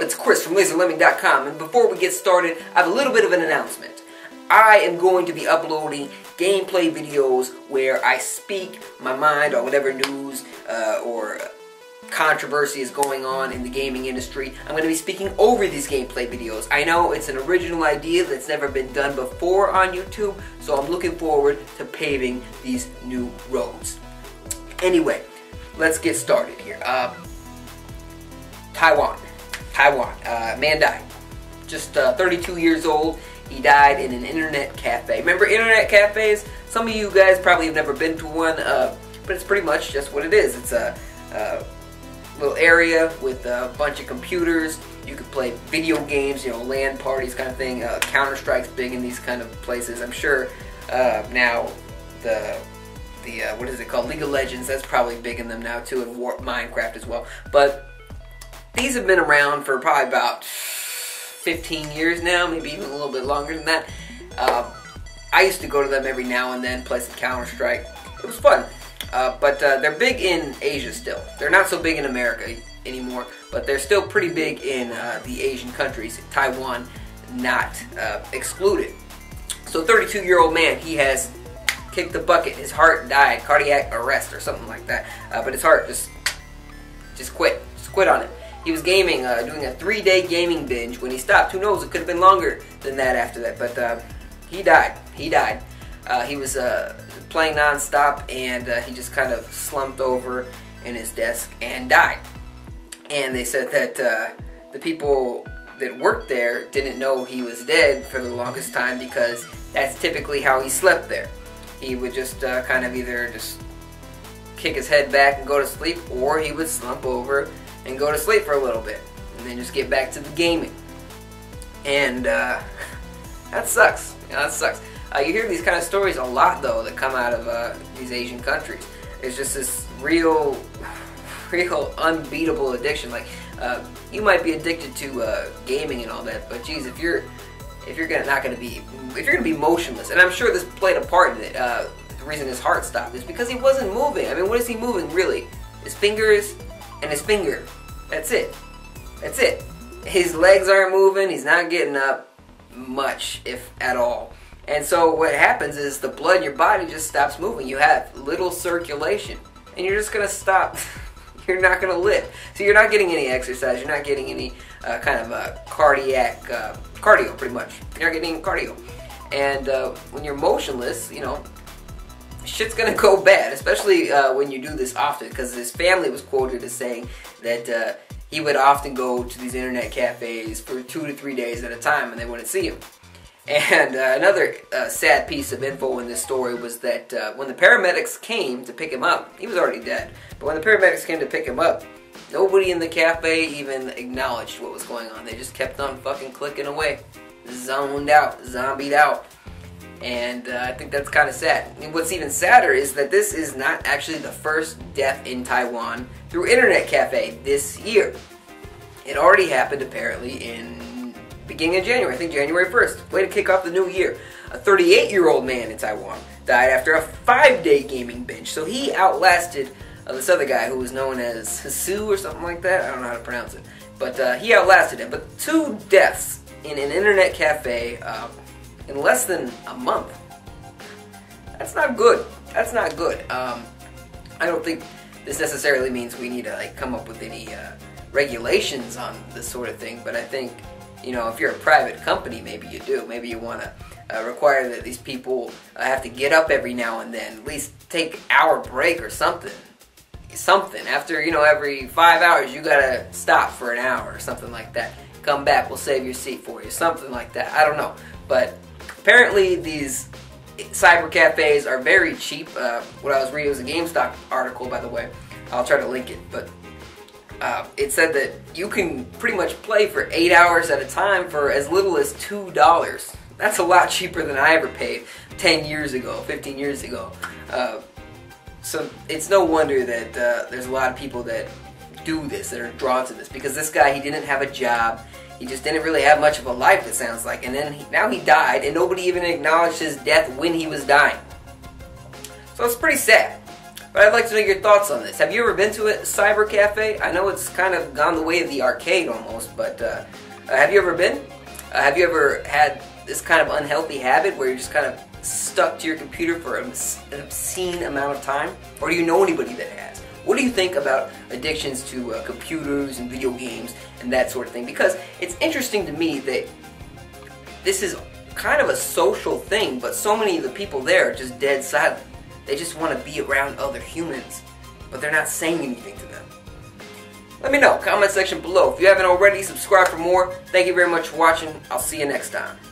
It's Chris from LaserLemming.com, and before we get started, I have a little bit of an announcement. I am going to be uploading gameplay videos where I speak my mind on whatever news or controversy is going on in the gaming industry. I'm going to be speaking over these gameplay videos. I know it's an original idea that's never been done before on YouTube, so I'm looking forward to paving these new roads. Anyway, let's get started here. Taiwan. Man died. Just 32 years old. He died in an internet cafe. Remember internet cafes? Some of you guys probably have never been to one, but it's pretty much just what it is. It's a little area with a bunch of computers. You could play video games, you know, LAN parties kind of thing. Counter-Strike's big in these kind of places. I'm sure now the what is it called? League of Legends, that's probably big in them now too, and Minecraft as well. But these have been around for probably about 15 years now, maybe even a little bit longer than that. I used to go to them every now and then, play some Counter-Strike. It was fun. But they're big in Asia still. They're not so big in America anymore, but they're still pretty big in the Asian countries, Taiwan not excluded. So 32-year-old man, he has kicked the bucket. His heart died, cardiac arrest or something like that. But his heart just quit. Just quit on it. He was gaming, doing a 3-day gaming binge. When he stopped, who knows, it could have been longer than that after that. But he died. He died. He was playing non-stop, and he just kind of slumped over in his desk and died. And they said that the people that worked there didn't know he was dead for the longest time, because that's typically how he slept there. He would just kind of either just kick his head back and go to sleep, or he would slump over and go to sleep for a little bit, and then just get back to the gaming. And that sucks. You know, that sucks. You hear these kind of stories a lot, though, that come out of these Asian countries. It's just this real unbeatable addiction. Like, you might be addicted to gaming and all that, but geez, if you're gonna be motionless, and I'm sure this played a part in it. The reason his heart stopped is because he wasn't moving. I mean, what is he moving really? His fingers and his finger. That's it. That's it. His legs aren't moving. He's not getting up much, if at all. And so what happens is the blood in your body just stops moving. You have little circulation, and you're just going to stop. You're not going to live. So you're not getting any exercise. You're not getting any kind of cardiac cardio, pretty much. You're not getting any cardio. And when you're motionless, you know, shit's going to go bad, especially when you do this often, because his family was quoted as saying that he would often go to these internet cafes for 2 to 3 days at a time, and they wouldn't see him. And another sad piece of info in this story was that when the paramedics came to pick him up, he was already dead, but when the paramedics came to pick him up, nobody in the cafe even acknowledged what was going on. They just kept on fucking clicking away, zoned out, zombied out. And I think that's kind of sad. And what's even sadder is that this is not actually the first death in Taiwan through internet cafe this year. It already happened apparently in beginning of January, I think January 1st. Way to kick off the new year. A 38-year-old man in Taiwan died after a 5-day gaming binge. So he outlasted this other guy who was known as Hisu or something like that. I don't know how to pronounce it. But he outlasted him. But 2 deaths in an internet cafe in less than a month. That's not good. That's not good. I don't think this necessarily means we need to like come up with any regulations on this sort of thing, but I think, you know, if you're a private company, maybe you do. Maybe you want to require that these people have to get up every now and then, at least take an hour break or something. Something. After, you know, every 5 hours, you gotta stop for an hour or something like that. Come back, we'll save your seat for you. Something like that. I don't know. But apparently these cyber cafes are very cheap. What I was reading was a GameStop article, by the way. I'll try to link it. But it said that you can pretty much play for 8 hours at a time for as little as $2. That's a lot cheaper than I ever paid 10 years ago, 15 years ago. So it's no wonder that there's a lot of people that do this, that are drawn to this. Because this guy, he didn't have a job. He just didn't really have much of a life, it sounds like. And then now he died, and nobody even acknowledged his death when he was dying. So it's pretty sad. But But I'd like to know your thoughts on this. Have you ever been to a cyber cafe? I know it's kind of gone the way of the arcade almost, but have you ever been? Have you ever had this kind of unhealthy habit where you're just kind of stuck to your computer for an obscene amount of time? Or do you know anybody that has? What do you think about addictions to computers and video games and that sort of thing? Because it's interesting to me that this is kind of a social thing, but so many of the people there are just dead silent. They just want to be around other humans, but they're not saying anything to them. Let me know, comment section below. If you haven't already, subscribe for more. Thank you very much for watching. I'll see you next time.